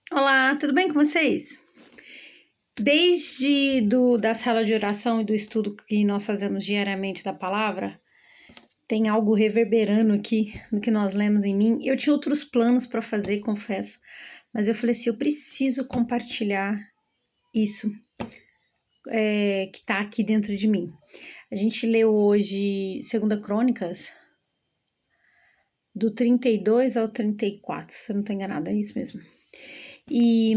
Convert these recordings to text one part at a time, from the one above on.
Olá, tudo bem com vocês? Da sala de oração e do estudo que nós fazemos diariamente da palavra, tem algo reverberando aqui no que nós lemos em mim. Eu tinha outros planos para fazer, confesso, mas eu falei assim, eu preciso compartilhar isso que tá aqui dentro de mim. A gente leu hoje 2 Crônicas, do 32 ao 34, se eu não tô enganada, é isso mesmo. E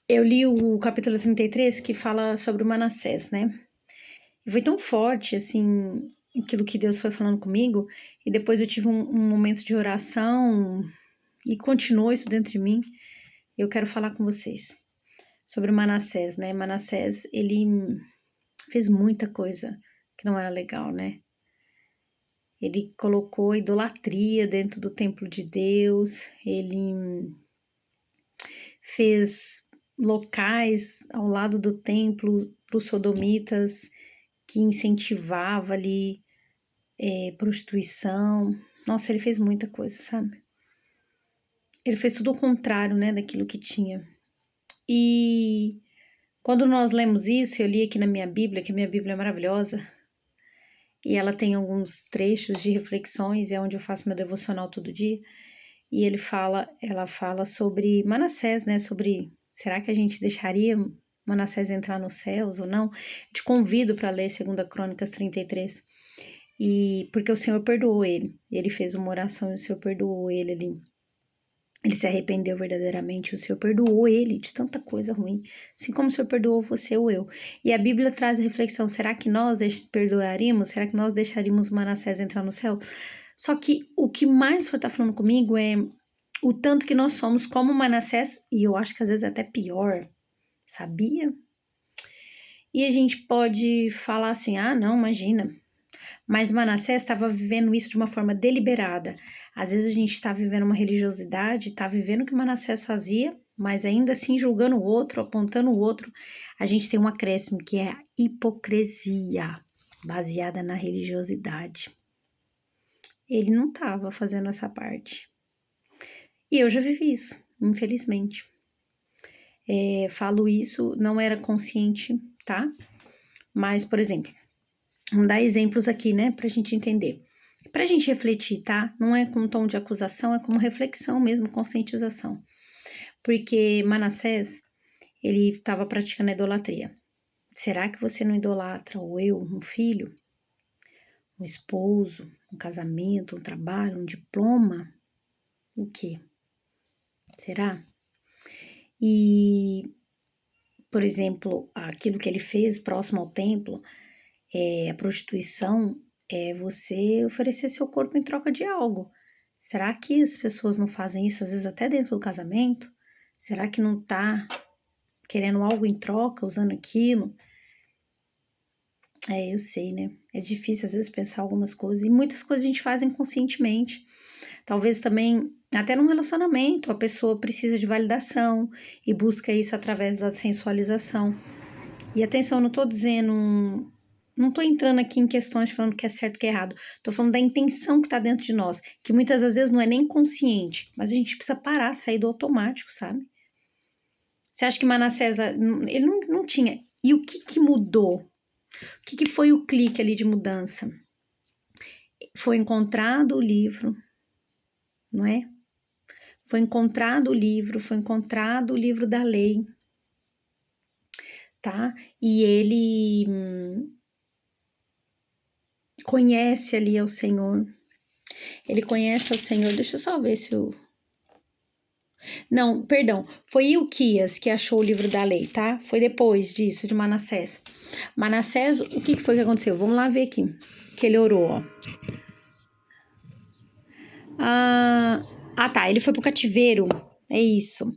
eu li o capítulo 33 que fala sobre o Manassés, né? E foi tão forte, assim, aquilo que Deus foi falando comigo, e depois eu tive um momento de oração e continuou isso dentro de mim. Eu quero falar com vocês sobre o Manassés, né? Manassés, ele fez muita coisa que não era legal, né? Ele colocou idolatria dentro do templo de Deus, ele fez locais ao lado do templo para os sodomitas, que incentivava ali prostituição. Nossa, ele fez muita coisa, sabe? Ele fez tudo o contrário, né, daquilo que tinha. E quando nós lemos isso, eu li aqui na minha Bíblia, que a minha Bíblia é maravilhosa, e ela tem alguns trechos de reflexões, é onde eu faço meu devocional todo dia, e ela fala sobre Manassés, né, sobre será que a gente deixaria Manassés entrar nos céus ou não? Eu te convido para ler 2 Crônicas 33. E porque o Senhor perdoou ele. Ele fez uma oração e o Senhor perdoou ele. Ele se arrependeu verdadeiramente. O Senhor perdoou ele de tanta coisa ruim. Assim como o Senhor perdoou você ou eu. E a Bíblia traz a reflexão: será que nós perdoaríamos? Será que nós deixaríamos Manassés entrar no céu? Só que o que mais o Senhor está falando comigo é o tanto que nós somos como Manassés. E eu acho que às vezes é até pior. Sabia? E a gente pode falar assim: ah, não, imagina. Mas Manassés estava vivendo isso de uma forma deliberada. Às vezes a gente está vivendo uma religiosidade, está vivendo o que Manassés fazia, mas ainda assim julgando o outro, apontando o outro. A gente tem um acréscimo que é a hipocrisia, baseada na religiosidade. Ele não estava fazendo essa parte. E eu já vivi isso, infelizmente. Falo isso, não era consciente, tá? Mas, por exemplo, vamos dar exemplos aqui, né, pra gente entender. Pra gente refletir, tá? Não é com tom de acusação, é como reflexão mesmo, conscientização. Porque Manassés, ele estava praticando a idolatria. Será que você não idolatra ou eu, um filho, um esposo, um casamento, um trabalho, um diploma? O quê? Será? E, por exemplo, aquilo que ele fez próximo ao templo, a prostituição, é você oferecer seu corpo em troca de algo. Será que as pessoas não fazem isso, às vezes até dentro do casamento? Será que não tá querendo algo em troca, usando aquilo? Eu sei, né? É difícil às vezes pensar algumas coisas, e muitas coisas a gente faz inconscientemente. Talvez também, até num relacionamento, a pessoa precisa de validação e busca isso através da sensualização. E atenção, eu não tô dizendo. Não tô entrando aqui em questões falando que é certo e que é errado. Tô falando da intenção que tá dentro de nós, que muitas das vezes não é nem consciente, mas a gente precisa parar, sair do automático, sabe? Você acha que Manassés, ele não tinha. E o que mudou? O que foi o clique ali de mudança? Foi encontrado o livro, não é? Foi encontrado o livro da lei, tá? E ele conhece ali ao Senhor. Ele conhece ao Senhor. Deixa eu só ver se o. Não, perdão. Foi Ilquias que achou o livro da lei, tá? Foi depois disso, de Manassés. Manassés, o que foi que aconteceu? Vamos lá ver aqui. Que ele orou, ó. Tá. Ele foi pro cativeiro. É isso.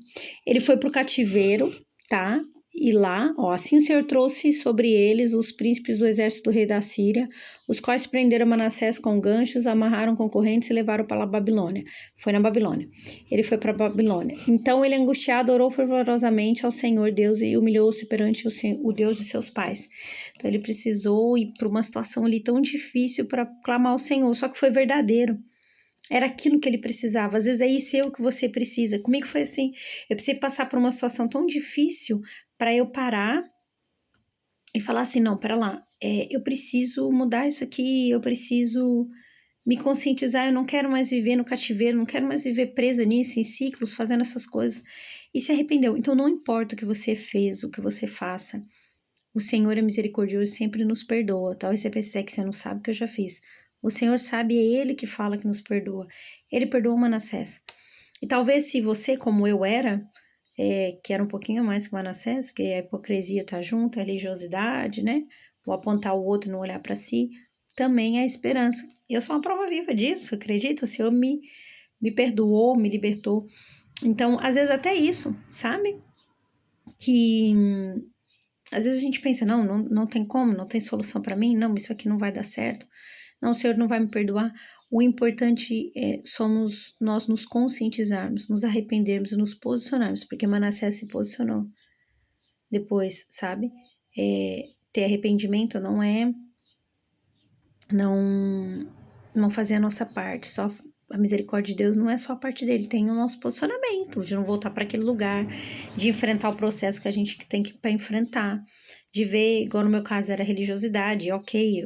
Ele foi pro cativeiro, tá? E lá, ó, assim o Senhor trouxe sobre eles os príncipes do exército do rei da Síria, os quais prenderam Manassés com ganchos, amarraram com correntes e levaram para a Babilônia. Foi na Babilônia. Ele foi para a Babilônia. Então ele, angustiado, orou fervorosamente ao Senhor Deus e humilhou-se perante o Deus de seus pais. Então ele precisou ir para uma situação ali tão difícil para clamar ao Senhor, só que foi verdadeiro. Era aquilo que ele precisava. Às vezes é isso que você precisa. Comigo foi assim. Eu precisei passar por uma situação tão difícil para eu parar e falar assim, não, pera lá, eu preciso mudar isso aqui, eu preciso me conscientizar, eu não quero mais viver no cativeiro, não quero mais viver presa nisso, em ciclos, fazendo essas coisas. E se arrependeu. Então não importa o que você fez, o que você faça, o Senhor é misericordioso e sempre nos perdoa. Talvez você pense que você não sabe o que eu já fiz. O Senhor sabe, é Ele que fala que nos perdoa. Ele perdoou Manassés. E talvez se você, como eu era, que era um pouquinho mais que Manassés, porque a hipocrisia tá junto, a religiosidade, né? O apontar o outro e não olhar para si, também é esperança. Eu sou uma prova viva disso, acredita? O Senhor me perdoou, me libertou. Então, às vezes até isso, sabe? Que às vezes a gente pensa, não tem como, não tem solução para mim, não, isso aqui não vai dar certo, não, o Senhor não vai me perdoar. O importante somos nós nos conscientizarmos, nos arrependermos e nos posicionarmos, porque Manassés se posicionou depois, sabe? Ter arrependimento não fazer a nossa parte, só a misericórdia de Deus não é só a parte dele, tem o nosso posicionamento, de não voltar para aquele lugar, de enfrentar o processo que a gente tem que para enfrentar, de ver, igual no meu caso era religiosidade, ok,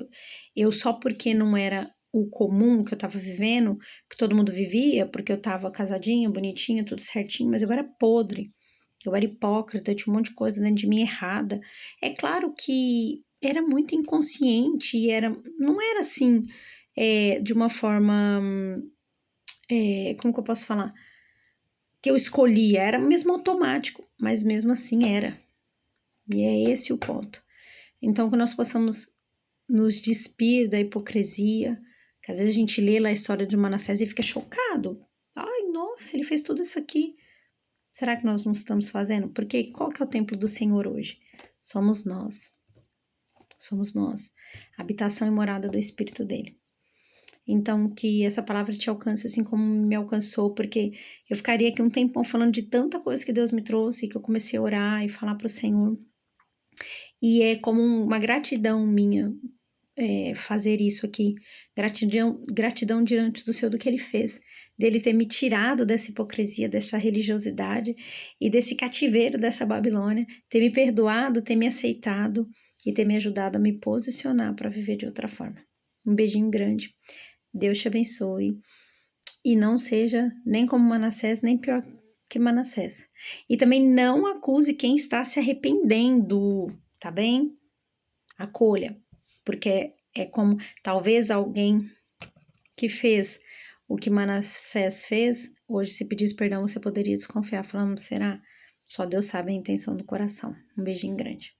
eu só porque não era o comum que eu tava vivendo, que todo mundo vivia, porque eu tava casadinha, bonitinha, tudo certinho, mas eu era podre, eu era hipócrita, eu tinha um monte de coisa dentro de mim errada. É claro que era muito inconsciente, não era assim, de uma forma, como que eu posso falar? Que eu escolhia, era mesmo automático, mas mesmo assim era. E é esse o ponto. Então, que nós possamos nos despir da hipocrisia, que às vezes a gente lê lá a história de Manassés e fica chocado. Ai, nossa, ele fez tudo isso aqui. Será que nós não estamos fazendo? Porque qual que é o templo do Senhor hoje? Somos nós. Somos nós. Habitação e morada do Espírito dele. Então, que essa palavra te alcance assim como me alcançou, porque eu ficaria aqui um tempão falando de tanta coisa que Deus me trouxe, que eu comecei a orar e falar para o Senhor. E é como uma gratidão minha fazer isso aqui. Gratidão diante do Senhor do que Ele fez. Dele ter me tirado dessa hipocrisia, dessa religiosidade e desse cativeiro dessa Babilônia, ter me perdoado, ter me aceitado e ter me ajudado a me posicionar para viver de outra forma. Um beijinho grande. Deus te abençoe. E não seja nem como Manassés, nem pior que Manassés. E também não acuse quem está se arrependendo, tá bem? Acolha, porque é como talvez alguém que fez o que Manassés fez, hoje se pedisse perdão você poderia desconfiar, falando, será? Só Deus sabe a intenção do coração. Um beijinho grande.